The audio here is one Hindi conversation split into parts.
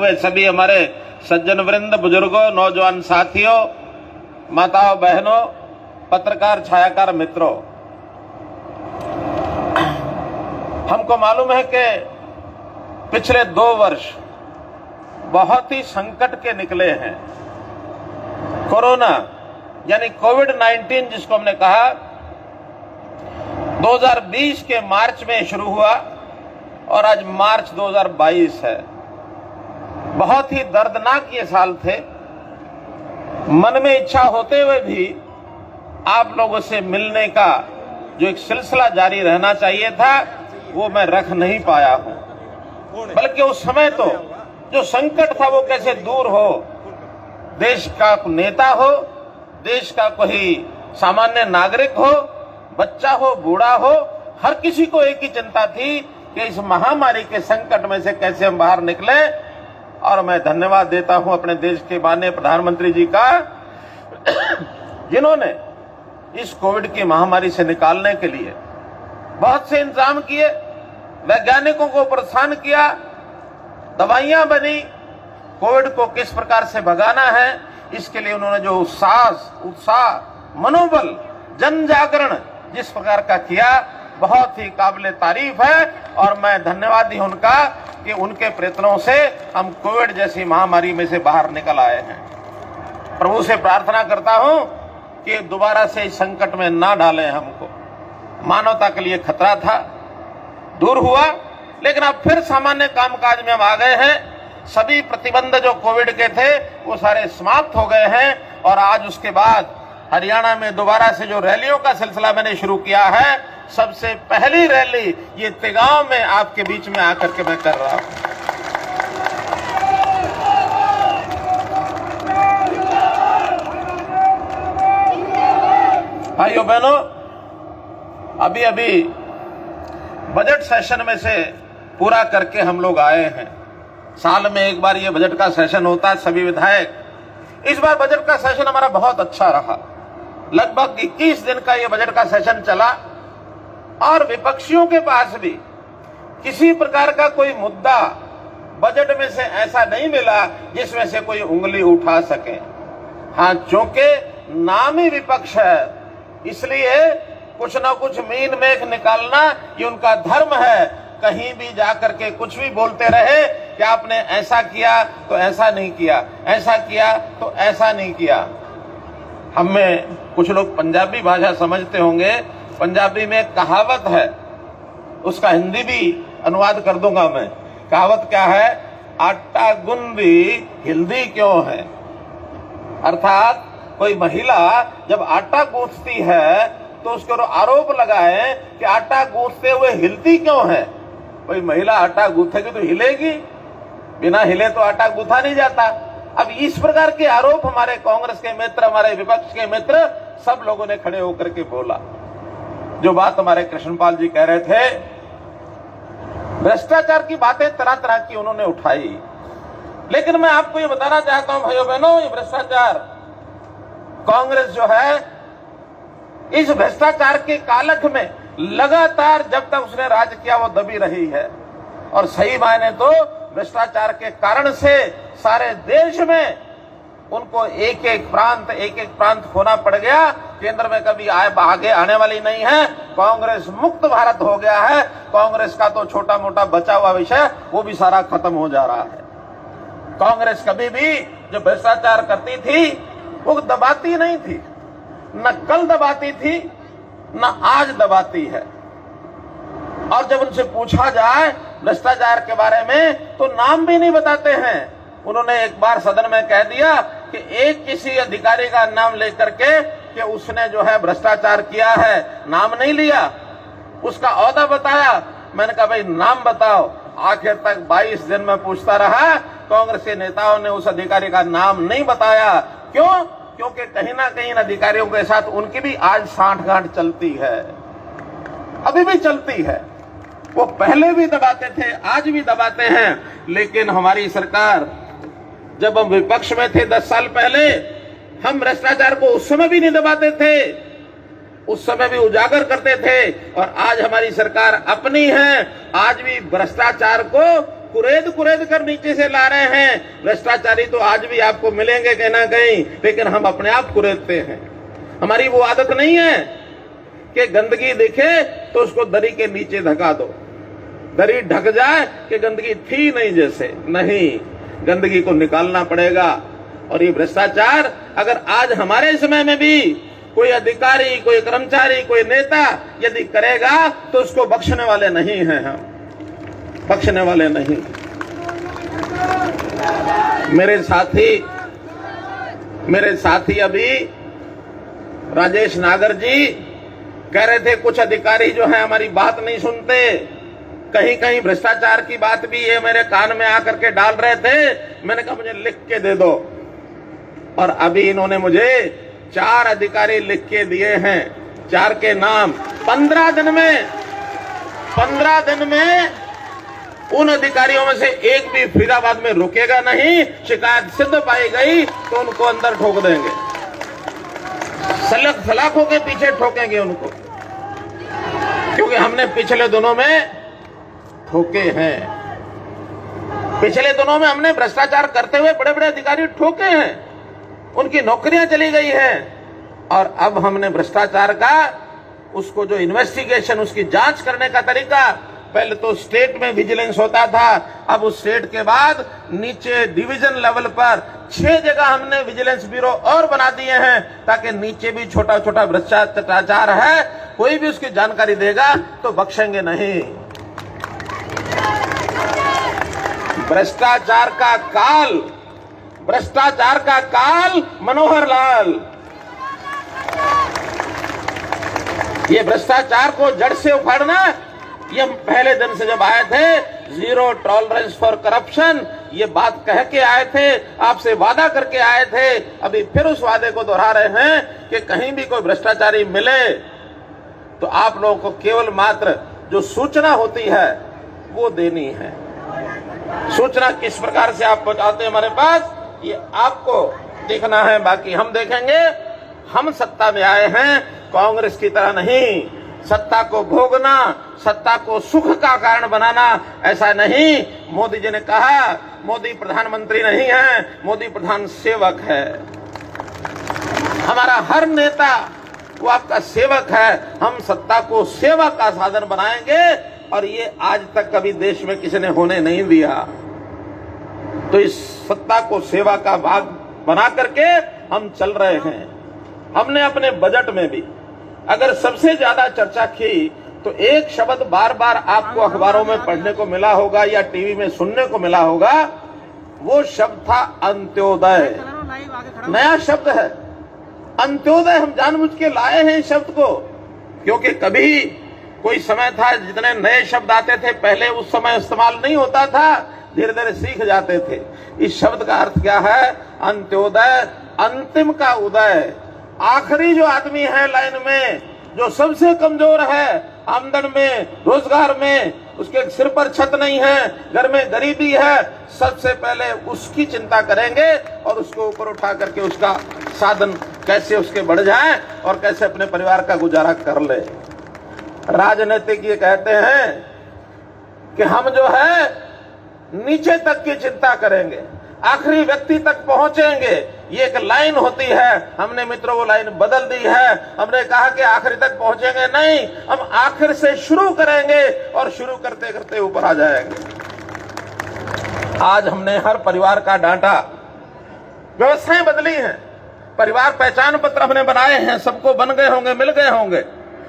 हुए सभी हमारे सज्जन वृंद, बुजुर्गों, नौजवान साथियों, माताओं, बहनों, पत्रकार, छायाकार मित्रों, हमको मालूम है कि पिछले 2 वर्ष बहुत ही संकट के निकले हैं। कोरोना यानी कोविड-19 जिसको हमने कहा 2020 के मार्च में शुरू हुआ और आज मार्च 2022 है। बहुत ही दर्दनाक ये साल थे। मन में इच्छा होते हुए भी आप लोगों से मिलने का जो एक सिलसिला जारी रहना चाहिए था वो मैं रख नहीं पाया हूं। बल्कि उस समय तो जो संकट था वो कैसे दूर हो, देश का नेता हो, देश का कोई सामान्य नागरिक हो, बच्चा हो, बूढ़ा हो, हर किसी को एक ही चिंता थी कि इस महामारी के संकट में से कैसे हम बाहर निकले। और मैं धन्यवाद देता हूं अपने देश के माननीय प्रधानमंत्री जी का, जिन्होंने इस कोविड की महामारी से निकालने के लिए बहुत से इंतजाम किए, वैज्ञानिकों को प्रोत्साहन किया, दवाइयां बनी, कोविड को किस प्रकार से भगाना है इसके लिए उन्होंने जो उत्साह, मनोबल, जन जागरण जिस प्रकार का किया, बहुत ही काबिले तारीफ है। और मैं धन्यवादी हूं उनका कि उनके प्रयत्नों से हम कोविड जैसी महामारी में से बाहर निकल आए हैं। प्रभु से प्रार्थना करता हूं कि दोबारा से इस संकट में ना डालें हमको। मानवता के लिए खतरा था, दूर हुआ, लेकिन अब फिर सामान्य कामकाज में हम आ गए हैं। सभी प्रतिबंध जो कोविड के थे वो सारे समाप्त हो गए हैं। और आज उसके बाद हरियाणा में दोबारा से जो रैलियों का सिलसिला मैंने शुरू किया है, सबसे पहली रैली ये तिगांव में आपके बीच में आकर के मैं कर रहा हूं। भाइयों बहनों, अभी बजट सेशन में से पूरा करके हम लोग आए हैं। साल में एक बार ये बजट का सेशन होता है, सभी विधायक। इस बार बजट का सेशन हमारा बहुत अच्छा रहा। लगभग 21 दिन का ये बजट का सेशन चला और विपक्षियों के पास भी किसी प्रकार का कोई मुद्दा बजट में से ऐसा नहीं मिला जिसमें से कोई उंगली उठा सके। हाँ, चूंकि नाम ही विपक्ष है, इसलिए कुछ ना कुछ मीन मेख निकालना ये उनका धर्म है। कहीं भी जाकर के कुछ भी बोलते रहे कि आपने ऐसा किया तो ऐसा नहीं किया, ऐसा किया तो ऐसा नहीं किया। हमें कुछ लोग पंजाबी भाषा समझते होंगे। पंजाबी में एक कहावत है, उसका हिंदी भी अनुवाद कर दूंगा मैं। कहावत क्या है? आटा गुंदी हिल्दी क्यों है। अर्थात कोई महिला जब आटा गूंथती है तो उसके ऊपर आरोप लगाए कि आटा गूंथते हुए हिलती क्यों है। कोई महिला आटा गूंथेगी तो हिलेगी, बिना हिले तो आटा गूंथा नहीं जाता। अब इस प्रकार के आरोप हमारे कांग्रेस के मित्र, हमारे विपक्ष के मित्र, सब लोगों ने खड़े होकर के बोला। जो बात हमारे कृष्णपाल जी कह रहे थे, भ्रष्टाचार की बातें तरह तरह की उन्होंने उठाई। लेकिन मैं आपको ये बताना चाहता हूं भाइयों बहनों, ये भ्रष्टाचार, कांग्रेस जो है इस भ्रष्टाचार के कालख में लगातार जब तक उसने राज किया वो दबी रही है। और सही मायने तो भ्रष्टाचार के कारण से सारे देश में उनको एक एक प्रांत खोना पड़ गया। केंद्र में कभी आगे आने वाली नहीं है। कांग्रेस मुक्त भारत हो गया है। कांग्रेस का तो छोटा मोटा बचा हुआ विषय वो भी सारा खत्म हो जा रहा है। कांग्रेस कभी भी जो भ्रष्टाचार करती थी वो दबाती नहीं थी, न कल दबाती थी न आज दबाती है। और जब उनसे पूछा जाए भ्रष्टाचार के बारे में तो नाम भी नहीं बताते हैं। उन्होंने एक बार सदन में कह दिया कि एक किसी अधिकारी का नाम लेकर के कि उसने जो है भ्रष्टाचार किया है, नाम नहीं लिया, उसका ओहदा बताया। मैंने कहा भाई नाम बताओ। आखिर तक 22 दिन में पूछता रहा, कांग्रेस के नेताओं ने उस अधिकारी का नाम नहीं बताया। क्यों? क्योंकि कहीं ना कहीं अधिकारियों के साथ उनकी भी आज सांठगांठ चलती है, अभी भी चलती है। वो पहले भी दबाते थे, आज भी दबाते हैं। लेकिन हमारी सरकार, जब हम विपक्ष में थे 10 साल पहले, हम भ्रष्टाचार को उस समय भी नहीं दबाते थे, उस समय भी उजागर करते थे। और आज हमारी सरकार अपनी है, आज भी भ्रष्टाचार को कुरेद कुरेद कर नीचे से ला रहे हैं। भ्रष्टाचारी तो आज भी आपको मिलेंगे कहीं ना कहीं, लेकिन हम अपने आप कुरेदते हैं। हमारी वो आदत नहीं है कि गंदगी दिखे तो उसको दरी के नीचे धका दो, दरी ढक जाए कि गंदगी थी नहीं जैसे। नहीं, गंदगी को निकालना पड़ेगा। और ये भ्रष्टाचार अगर आज हमारे समय में भी कोई अधिकारी, कोई कर्मचारी, कोई नेता यदि करेगा तो उसको बख्शने वाले नहीं हैं, हम बख्शने वाले नहीं। मेरे साथी अभी राजेश नागर जी कह रहे थे कुछ अधिकारी जो है हमारी बात नहीं सुनते, कहीं कहीं भ्रष्टाचार की बात भी ये मेरे कान में आकर के डाल रहे थे। मैंने कहा मुझे लिख के दे दो, और अभी इन्होंने मुझे 4 अधिकारी लिख के दिए हैं, 4 के नाम। 15 दिन में उन अधिकारियों में से एक भी फरीदाबाद में रुकेगा नहीं। शिकायत सिद्ध पाई गई तो उनको अंदर ठोक देंगे, सलाखों के पीछे ठोकेंगे उनको, क्योंकि हमने पिछले दिनों में ठोके हैं। पिछले दिनों में हमने भ्रष्टाचार करते हुए बड़े बड़े अधिकारी ठोके हैं, उनकी नौकरियां चली गई हैं। और अब हमने भ्रष्टाचार का उसको जो इन्वेस्टिगेशन, उसकी जांच करने का तरीका, पहले तो स्टेट में विजिलेंस होता था, अब उस स्टेट के बाद नीचे डिवीजन लेवल पर 6 जगह हमने विजिलेंस ब्यूरो और बना दिए हैं, ताकि नीचे भी छोटा छोटा भ्रष्टाचार है, कोई भी उसकी जानकारी देगा तो बख्शेंगे नहीं। भ्रष्टाचार का काल मनोहर लाल, ये भ्रष्टाचार को जड़ से उखाड़ना, ये हम पहले दिन से जब आए थे, 0 टॉलरेंस फॉर करप्शन, ये बात कह के आए थे, आपसे वादा करके आए थे। अभी फिर उस वादे को दोहरा रहे हैं कि कहीं भी कोई भ्रष्टाचारी मिले तो आप लोगों को केवल मात्र जो सूचना होती है वो देनी है। सूचना किस प्रकार से आप पहुंचाते हैं हमारे पास, ये आपको देखना है, बाकी हम देखेंगे। हम सत्ता में आए हैं कांग्रेस की तरह नहीं, सत्ता को भोगना, सत्ता को सुख का कारण बनाना, ऐसा नहीं। मोदी जी ने कहा मोदी प्रधानमंत्री नहीं है, मोदी प्रधान सेवक है। हमारा हर नेता वो आपका सेवक है। हम सत्ता को सेवा का साधन बनाएंगे, और ये आज तक कभी देश में किसी ने होने नहीं दिया। तो इस सत्ता को सेवा का भाग बना करके हम चल रहे हैं। हमने अपने बजट में भी अगर सबसे ज्यादा चर्चा की तो एक शब्द बार बार आपको अखबारों में पढ़ने को मिला होगा या टीवी में सुनने को मिला होगा, वो शब्द था अंत्योदय। नया शब्द है अंत्योदय, हम जानबूझ के लाए हैं इस शब्द को, क्योंकि कभी कोई समय था जितने नए शब्द आते थे पहले उस समय इस्तेमाल नहीं होता था, धीरे धीरे सीख जाते थे। इस शब्द का अर्थ क्या है? अंत्योदय, अंतिम का उदय। आखिरी जो आदमी है लाइन में, जो सबसे कमजोर है आमदन में, रोजगार में, उसके सिर पर छत नहीं है, घर में गरीबी है, सबसे पहले उसकी चिंता करेंगे और उसको ऊपर उठा करके उसका साधन कैसे उसके बढ़ जाए और कैसे अपने परिवार का गुजारा कर ले। राजनीतिक ये कहते हैं कि हम जो है नीचे तक की चिंता करेंगे, आखिरी व्यक्ति तक पहुंचेंगे। ये एक लाइन होती है, हमने मित्रों वो लाइन बदल दी है। हमने कहा कि आखिरी तक पहुंचेंगे नहीं, हम आखिर से शुरू करेंगे और शुरू करते करते ऊपर आ जाएंगे। आज हमने हर परिवार का डांटा, व्यवस्थाएं बदली हैं, परिवार पहचान पत्र हमने बनाए हैं, सबको बन गए होंगे, मिल गए होंगे,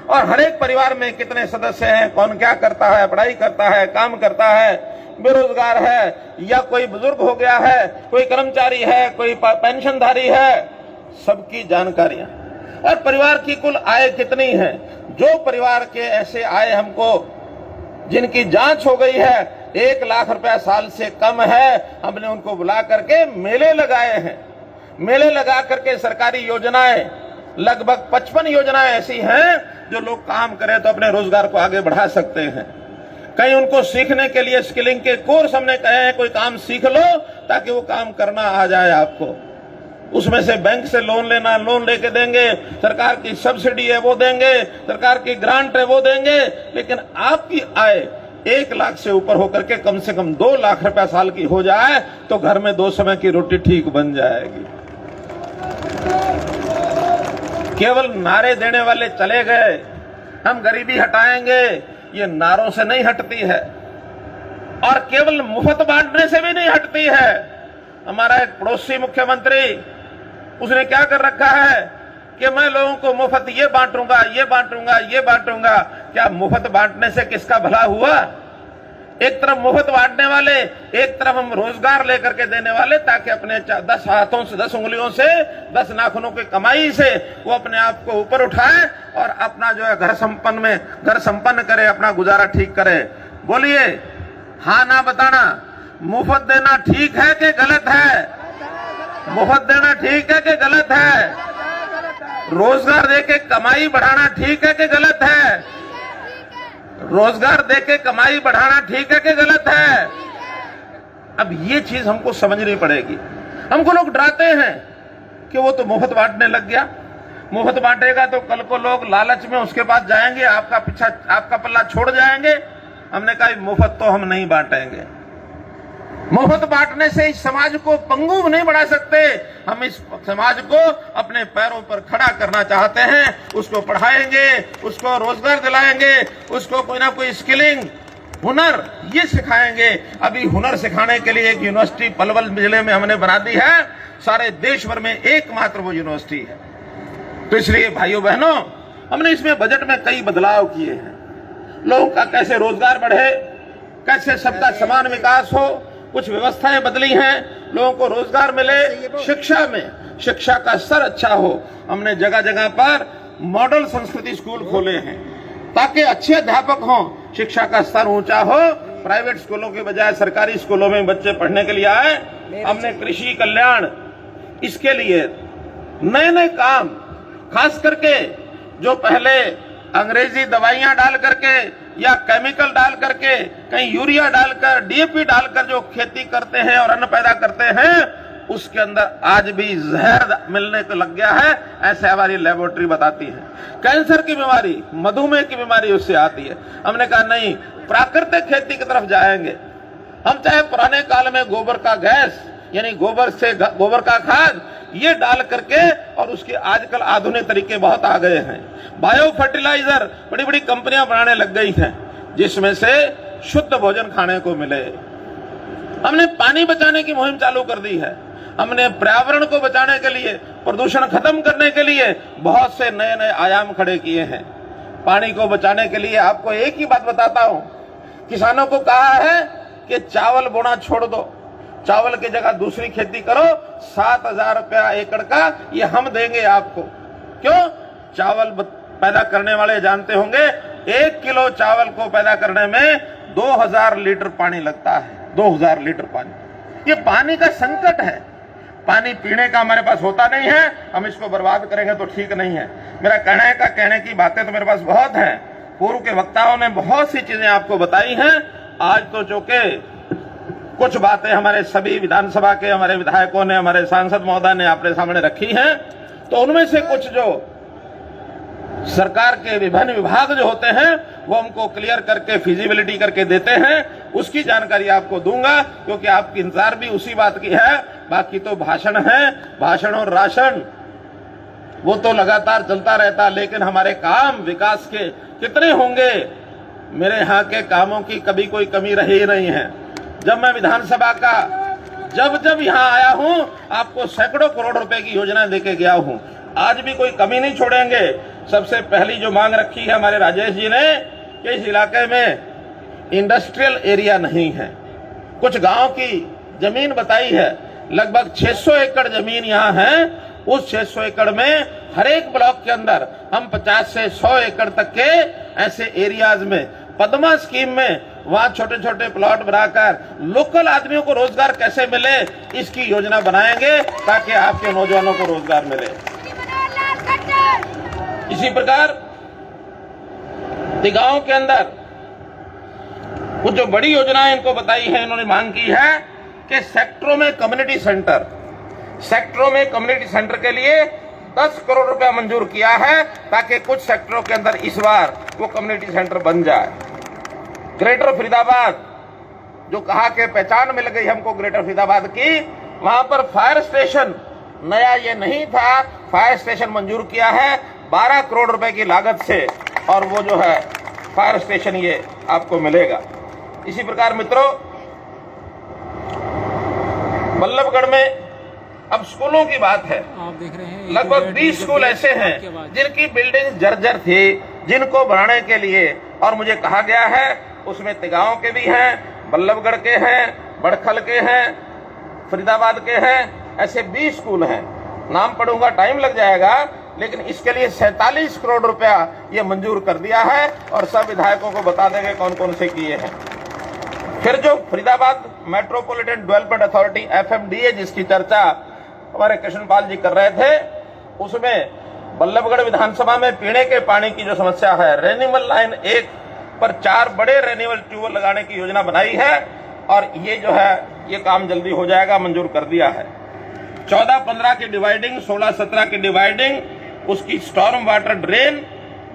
और हर एक परिवार में कितने सदस्य हैं, कौन क्या करता है, पढ़ाई करता है, काम करता है, बेरोजगार है या कोई बुजुर्ग हो गया है, कोई कर्मचारी है, कोई पेंशनधारी है, सबकी जानकारियां, और परिवार की कुल आय कितनी है। जो परिवार के ऐसे आय हमको जिनकी जांच हो गई है 1 लाख रुपया साल से कम है, हमने उनको बुला करके मेले लगाए हैं। मेले लगा करके सरकारी योजनाएं, लगभग 55 योजनाएं ऐसी हैं जो लोग काम करें तो अपने रोजगार को आगे बढ़ा सकते हैं। कहीं उनको सीखने के लिए स्किलिंग के कोर्स हमने कहे हैं, कोई काम सीख लो ताकि वो काम करना आ जाए आपको। उसमें से बैंक से लोन लेना, लोन लेके देंगे, सरकार की सब्सिडी है वो देंगे, सरकार की ग्रांट है वो देंगे, लेकिन आपकी आय 1 लाख से ऊपर होकर के कम से कम 2 लाख रुपया साल की हो जाए तो घर में 2 समय की रोटी ठीक बन जाएगी। केवल नारे देने वाले चले गए, हम गरीबी हटाएंगे, ये नारों से नहीं हटती है और केवल मुफ्त बांटने से भी नहीं हटती है। हमारा एक पड़ोसी मुख्यमंत्री, उसने क्या कर रखा है कि मैं लोगों को मुफ्त ये बांटूंगा, ये बांटूंगा, ये बांटूंगा। क्या मुफ्त बांटने से किसका भला हुआ? एक तरफ मुफ्त बांटने वाले, एक तरफ हम रोजगार लेकर के देने वाले, ताकि अपने 10 हाथों से, 10 उंगलियों से, 10 नाखूनों की कमाई से वो अपने आप को ऊपर उठाए और अपना जो है घर संपन्न करे, अपना गुजारा ठीक करे। बोलिए हाँ ना बताना, मुफ्त देना ठीक है कि गलत है? मुफ्त देना ठीक है कि गलत है? रोजगार देके कमाई बढ़ाना ठीक है कि गलत है? रोजगार देके कमाई बढ़ाना ठीक है कि गलत है? अब ये चीज हमको समझनी पड़ेगी। हमको लोग डराते हैं कि वो तो मुफ्त बांटने लग गया, मुफ्त बांटेगा तो कल को लोग लालच में उसके पास जाएंगे, आपका पल्ला छोड़ जाएंगे। हमने कहा मुफ्त तो हम नहीं बांटेंगे। मुफ्त बांटने से इस समाज को पंगु नहीं बढ़ा सकते। हम इस समाज को अपने पैरों पर खड़ा करना चाहते हैं। उसको पढ़ाएंगे, उसको रोजगार दिलाएंगे, उसको कोई ना कोई स्किलिंग, हुनर ये सिखाएंगे। अभी हुनर सिखाने के लिए एक यूनिवर्सिटी पलवल जिले में हमने बना दी है, सारे देश भर में एकमात्र वो यूनिवर्सिटी है। तो इसलिए भाइयों बहनों, हमने इसमें बजट में कई बदलाव किए हैं। लोगों का कैसे रोजगार बढ़े, कैसे सबका समान विकास हो, कुछ व्यवस्थाएं बदली हैं, लोगों को रोजगार मिले, शिक्षा में शिक्षा का स्तर अच्छा हो। हमने जगह जगह पर मॉडल संस्कृति स्कूल खोले हैं ताकि अच्छे अध्यापक हों, शिक्षा का स्तर ऊंचा हो, प्राइवेट स्कूलों के बजाय सरकारी स्कूलों में बच्चे पढ़ने के लिए आए। हमने कृषि कल्याण, इसके लिए नए नए काम, खास करके जो पहले अंग्रेजी दवाइयां डाल करके या केमिकल डाल करके, कहीं यूरिया डालकर, डीएपी डालकर जो खेती करते हैं और अन्न पैदा करते हैं, उसके अंदर आज भी जहर मिलने को लग गया है, ऐसे हमारी लेबोरेटरी बताती है। कैंसर की बीमारी, मधुमेह की बीमारी उससे आती है। हमने कहा नहीं, प्राकृतिक खेती की तरफ जाएंगे। हम चाहे पुराने काल में गोबर का गैस, यानी गोबर का खाद ये डाल करके, और उसके आजकल आधुनिक तरीके बहुत आ गए हैं। बायो फर्टिलाइजर बड़ी बड़ी कंपनियां बनाने लग गई हैं, जिसमें से शुद्ध भोजन खाने को मिले। हमने पानी बचाने की मुहिम चालू कर दी है। हमने पर्यावरण को बचाने के लिए, प्रदूषण खत्म करने के लिए बहुत से नए नए आयाम खड़े किए हैं। पानी को बचाने के लिए आपको एक ही बात बताता हूं, किसानों को कहा है कि चावल बोना छोड़ दो, चावल की जगह दूसरी खेती करो, 7,000 रुपया एकड़ का ये हम देंगे आपको। क्यों? चावल पैदा करने वाले जानते होंगे 1 किलो चावल को पैदा करने में 2000 लीटर पानी लगता है। 2000 लीटर पानी, ये पानी का संकट है। पानी पीने का हमारे पास होता नहीं है, हम इसको बर्बाद करेंगे तो ठीक नहीं है। मेरा कहने की बातें तो मेरे पास बहुत हैं। पूर्व के वक्ताओं ने बहुत सी चीजें आपको बताई हैं। आज तो जो के कुछ बातें हमारे सभी विधानसभा के हमारे विधायकों ने, हमारे सांसद महोदय ने आपके सामने रखी हैं, तो उनमें से कुछ जो सरकार के विभिन्न विभाग जो होते हैं वो हमको क्लियर करके फिजिबिलिटी करके देते हैं, उसकी जानकारी आपको दूंगा, क्योंकि आपकी इंतजार भी उसी बात की है। बाकी तो भाषण है, भाषण और राशन वो तो लगातार चलता रहता, लेकिन हमारे काम विकास के कितने होंगे? मेरे यहाँ के कामों की कभी कोई कमी रही नहीं है। जब मैं विधानसभा का जब यहाँ आया हूँ, आपको सैकड़ों करोड़ रुपए की योजना देके गया हूँ, आज भी कोई कमी नहीं छोड़ेंगे। सबसे पहली जो मांग रखी है हमारे राजेश जी ने कि इस इलाके में इंडस्ट्रियल एरिया नहीं है। कुछ गांव की जमीन बताई है, लगभग 600 एकड़ जमीन यहाँ है। उस 600 एकड़ में हर एक ब्लॉक के अंदर हम 50 से 100 एकड़ तक के ऐसे एरियाज में पद्मा स्कीम में वहां छोटे छोटे प्लॉट बनाकर लोकल आदमियों को रोजगार कैसे मिले, इसकी योजना बनाएंगे ताकि आपके नौजवानों को रोजगार मिले। इसी प्रकार गांव के अंदर कुछ जो बड़ी योजनाएं इनको बताई है, इन्होंने मांग की है कि सेक्टरों में कम्युनिटी सेंटर के लिए 10 करोड़ रुपया मंजूर किया है, ताकि कुछ सेक्टरों के अंदर इस बार वो कम्युनिटी सेंटर बन जाए। ग्रेटर फरीदाबाद जो कहा कि पहचान मिल गई हमको ग्रेटर फरीदाबाद की, वहां पर फायर स्टेशन नया ये नहीं था, फायर स्टेशन मंजूर किया है 12 करोड़ रुपए की लागत से, और वो जो है फायर स्टेशन ये आपको मिलेगा। इसी प्रकार मित्रों, बल्लभगढ़ में अब स्कूलों की बात है। आप देख रहे हैं लगभग 20 स्कूल ऐसे हैं जिनकी बिल्डिंग जर्जर थी, जिनको बनाने के लिए, और मुझे कहा गया है उसमें तिगांव के भी हैं, बल्लभगढ़ के हैं, बड़खल के हैं, फरीदाबाद के हैं, ऐसे 20 स्कूल हैं। नाम पढ़ूंगा, टाइम लग जाएगा, लेकिन इसके लिए 47 करोड़ रुपया ये मंजूर कर दिया है, और सब विधायकों को बता देंगे कौन कौन से किए हैं। फिर जो Faridabad metropolitan development authority FMDA जिसकी चर्चा हमारे कृष्णपाल जी कर रहे थे, उसमें बल्लभगढ़ विधानसभा में पीने के पानी की जो समस्या है, रेन्यूअल लाइन 1 पर 4 बड़े रेन्यूअल ट्यूबवेल लगाने की योजना बनाई है, और ये जो है ये काम जल्दी हो जाएगा, मंजूर कर दिया है। 14-15 की डिवाइडिंग, 16-17 की डिवाइडिंग, उसकी स्टॉर्म वाटर ड्रेन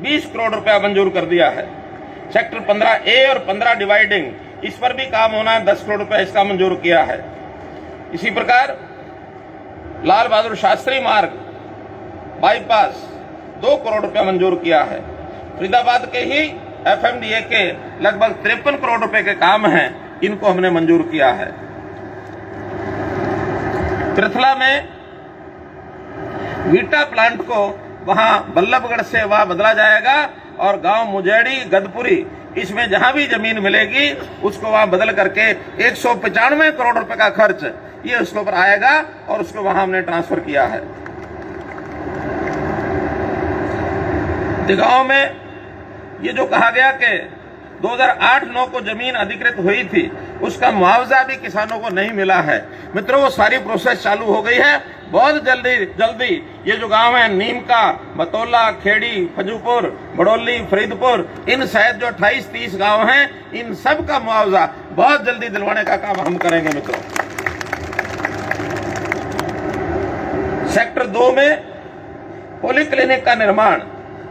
20 करोड़ रुपया मंजूर कर दिया है। सेक्टर 15A और 15 डिवाइडिंग, इस पर भी काम होना है, 10 करोड़ रुपया इसका मंजूर किया है। इसी प्रकार लाल बहादुर शास्त्री मार्ग बाईपास 2 करोड़ रुपया मंजूर किया है। फरीदाबाद के ही FMDA के लगभग 53 करोड़ रुपए के काम हैं, इनको हमने मंजूर किया है। पृथला में वीटा प्लांट को वहां बल्लभगढ़ से वहां बदला जाएगा, और गांव मुजेड़ी गदपुरी, इसमें जहां भी जमीन मिलेगी उसको वहां बदल करके 195 करोड़ रुपए का खर्च ये उसके ऊपर आएगा, और उसको वहां हमने ट्रांसफर किया है। तिगांव में ये जो कहा गया कि 2008-9 को जमीन अधिकृत हुई थी, उसका मुआवजा भी किसानों को नहीं मिला है। मित्रों, वो सारी प्रोसेस चालू हो गई है। बहुत जल्दी ये जो गांव है, नीमका, मतौला, खेड़ी, फजूपुर, बड़ौली, फरीदपुर, इन शायद जो 28-30 गांव हैं, इन सब का मुआवजा बहुत जल्दी दिलवाने का काम हम करेंगे। मित्रों, सेक्टर 2 में पॉलीक्लिनिक का निर्माण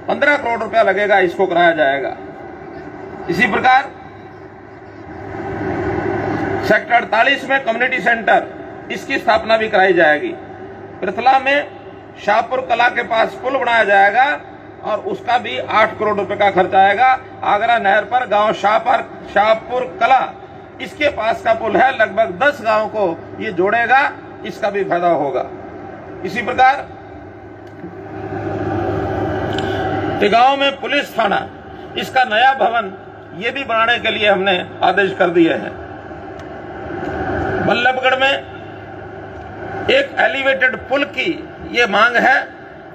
15 करोड़ रुपया लगेगा, इसको कराया जाएगा। इसी प्रकार सेक्टर 48 में कम्युनिटी सेंटर, इसकी स्थापना भी कराई जाएगी। पृथला में शाहपुर कला के पास पुल बनाया जाएगा, और उसका भी 8 करोड़ रुपए का खर्च आएगा। आगरा नहर पर गांव शाहपुर कला, इसके पास का पुल है, लगभग 10 गांव को ये जोड़ेगा, इसका भी फायदा होगा। इसी प्रकार तिगांव में पुलिस थाना, इसका नया भवन ये भी बनाने के लिए हमने आदेश कर दिए हैं। बल्लभगढ़ में एक एलिवेटेड पुल की ये मांग है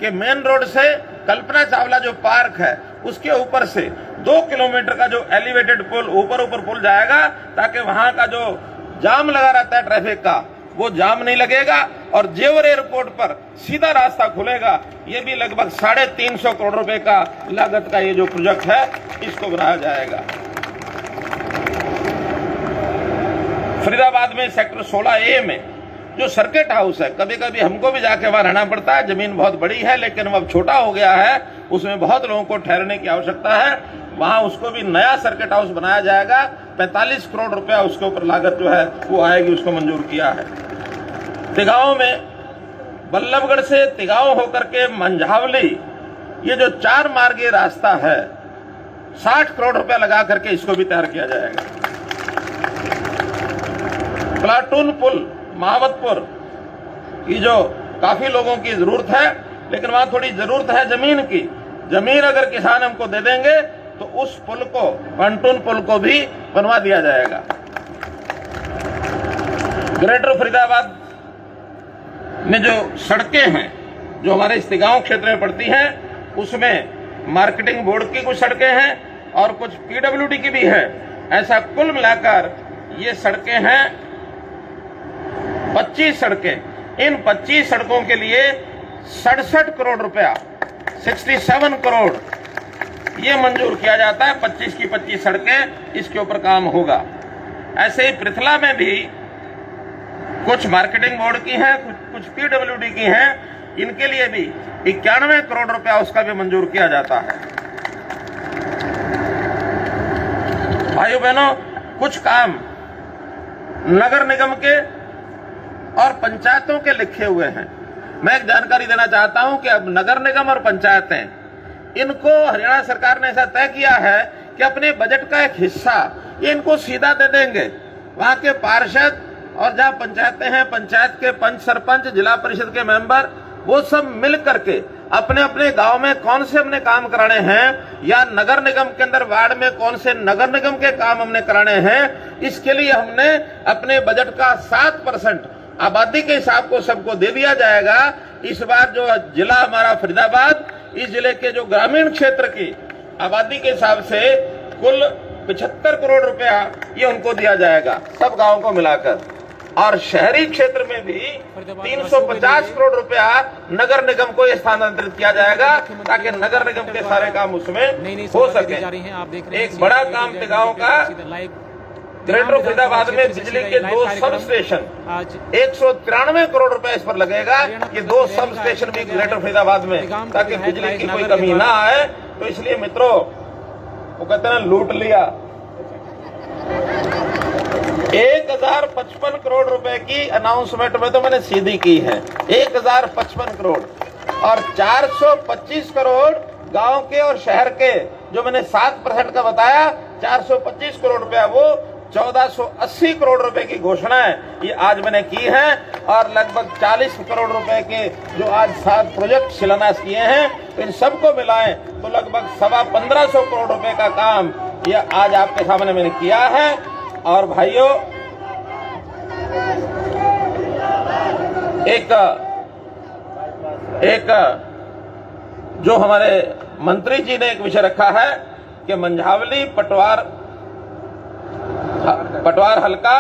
कि मेन रोड से कल्पना चावला जो पार्क है उसके ऊपर से 2 किलोमीटर का जो एलिवेटेड पुल ऊपर पुल जाएगा, ताकि वहां का जो जाम लगा रहता है ट्रैफिक का, वो जाम नहीं लगेगा, और जेवर एयरपोर्ट पर सीधा रास्ता खुलेगा। ये भी लगभग 350 करोड़ रुपए का लागत का ये जो प्रोजेक्ट है, इसको बनाया जाएगा। फरीदाबाद में सेक्टर 16A में जो सर्किट हाउस है, कभी कभी हमको भी जाके वहां रहना पड़ता है, जमीन बहुत बड़ी है लेकिन अब छोटा हो गया है, उसमें बहुत लोगों को ठहरने की आवश्यकता है। वहां उसको भी नया सर्किट हाउस बनाया जाएगा, 45 करोड़ रुपया उसके ऊपर लागत जो है वो आएगी, उसको मंजूर किया है। तिगांव में बल्लभगढ़ से तिगांव होकर के मंझावली, ये जो 4 मार्गीय रास्ता है, 60 करोड़ रुपया लगा करके इसको भी तैयार किया जाएगा। प्लाटून पुल महावतपुर, ये जो काफी लोगों की जरूरत है, लेकिन वहां थोड़ी जरूरत है जमीन की। जमीन अगर किसान हमको दे देंगे तो उस पुल को, पंटून पुल को भी बनवा दिया जाएगा। ग्रेटर फरीदाबाद में जो सड़कें हैं, जो हमारे इस तिगांव क्षेत्र में पड़ती हैं, उसमें मार्केटिंग बोर्ड की कुछ सड़कें हैं और कुछ PWD की भी है। ऐसा कुल मिलाकर ये सड़कें हैं 25 सड़कें। इन 25 सड़कों के लिए 67 करोड़ रुपया, 67 करोड़ ये मंजूर किया जाता है। 25 की 25 सड़कें, इसके ऊपर काम होगा। ऐसे ही पृथला में भी कुछ मार्केटिंग बोर्ड की हैं, कुछ PWD की हैं, इनके लिए भी 91 करोड़ रुपया उसका भी मंजूर किया जाता है। भाइयों बहनों, कुछ काम नगर निगम के और पंचायतों के लिखे हुए हैं। मैं एक जानकारी देना चाहता हूं कि अब नगर निगम और पंचायतें, इनको हरियाणा सरकार ने ऐसा तय किया है कि अपने बजट का एक हिस्सा ये इनको सीधा दे देंगे। वहां के पार्षद और जहां पंचायतें हैं, पंचायत के पंच सरपंच, जिला परिषद के मेंबर, वो सब मिल करके अपने अपने गांव में कौन से हमने काम कराने हैं या नगर निगम के अंदर वार्ड में कौन से नगर निगम के काम हमने कराने हैं, इसके लिए हमने अपने बजट का 7% आबादी के हिसाब को सबको दे दिया जाएगा। इस बार जो जिला हमारा फरीदाबाद, इस जिले के जो ग्रामीण क्षेत्र की आबादी के हिसाब से कुल 75 करोड़ रुपया ये उनको दिया जाएगा, सब गांवों को मिलाकर। और शहरी क्षेत्र में भी 350 करोड़ रुपया नगर निगम को स्थानांतरित किया जाएगा ताकि नगर निगम के सारे काम उसमें हो सके। एक बड़ा काम गांव का, ग्रेटर फरीदाबाद में बिजली के 2 सब स्टेशन, 193 करोड़ रुपए इस पर लगेगा। ये 2 सब स्टेशन भी ग्रेटर फरीदाबाद में, ताकि बिजली की कोई कमी ना आए। तो इसलिए मित्रों, वो कहते हैं लूट लिया। 1055 करोड़ रुपए की अनाउंसमेंट में तो मैंने सीधी की है, 1055 करोड़, और 425 करोड़ गांव के और शहर के, जो मैंने 7% का बताया, 425 करोड़ रुपया, वो 1480 करोड़ रुपए की घोषणा है ये आज मैंने की है। और लगभग 40 करोड़ रुपए के जो आज 7 प्रोजेक्ट शिलान्यास किए हैं, तो इन सबको मिलाएं तो लगभग 1550 करोड़ रुपए का काम ये आज आपके सामने मैंने किया है। और भाइयों, एक जो हमारे मंत्री जी ने एक विषय रखा है कि मंझावली पटवार हल्का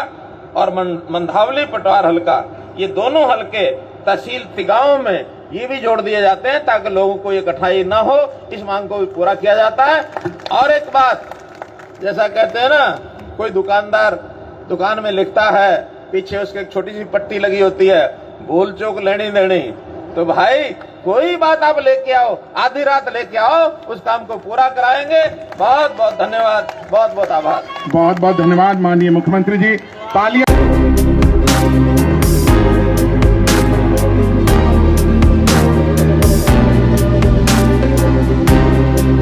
और मंधावली पटवार हल्का, ये दोनों हल्के तहसील तिगांव में ये भी जोड़ दिए जाते हैं ताकि लोगों को ये कठिनाई ना हो। इस मांग को भी पूरा किया जाता है। और एक बात, जैसा कहते हैं ना, कोई दुकानदार दुकान में लिखता है, पीछे उसके एक छोटी सी पट्टी लगी होती है, भूल चूक लेनी देनी। तो भाई कोई बात आप लेके आओ, आधी रात लेके आओ, उस काम को पूरा कराएंगे। बहुत बहुत धन्यवाद, बहुत बहुत आभार। बहुत बहुत धन्यवाद माननीय मुख्यमंत्री जी। तालियां।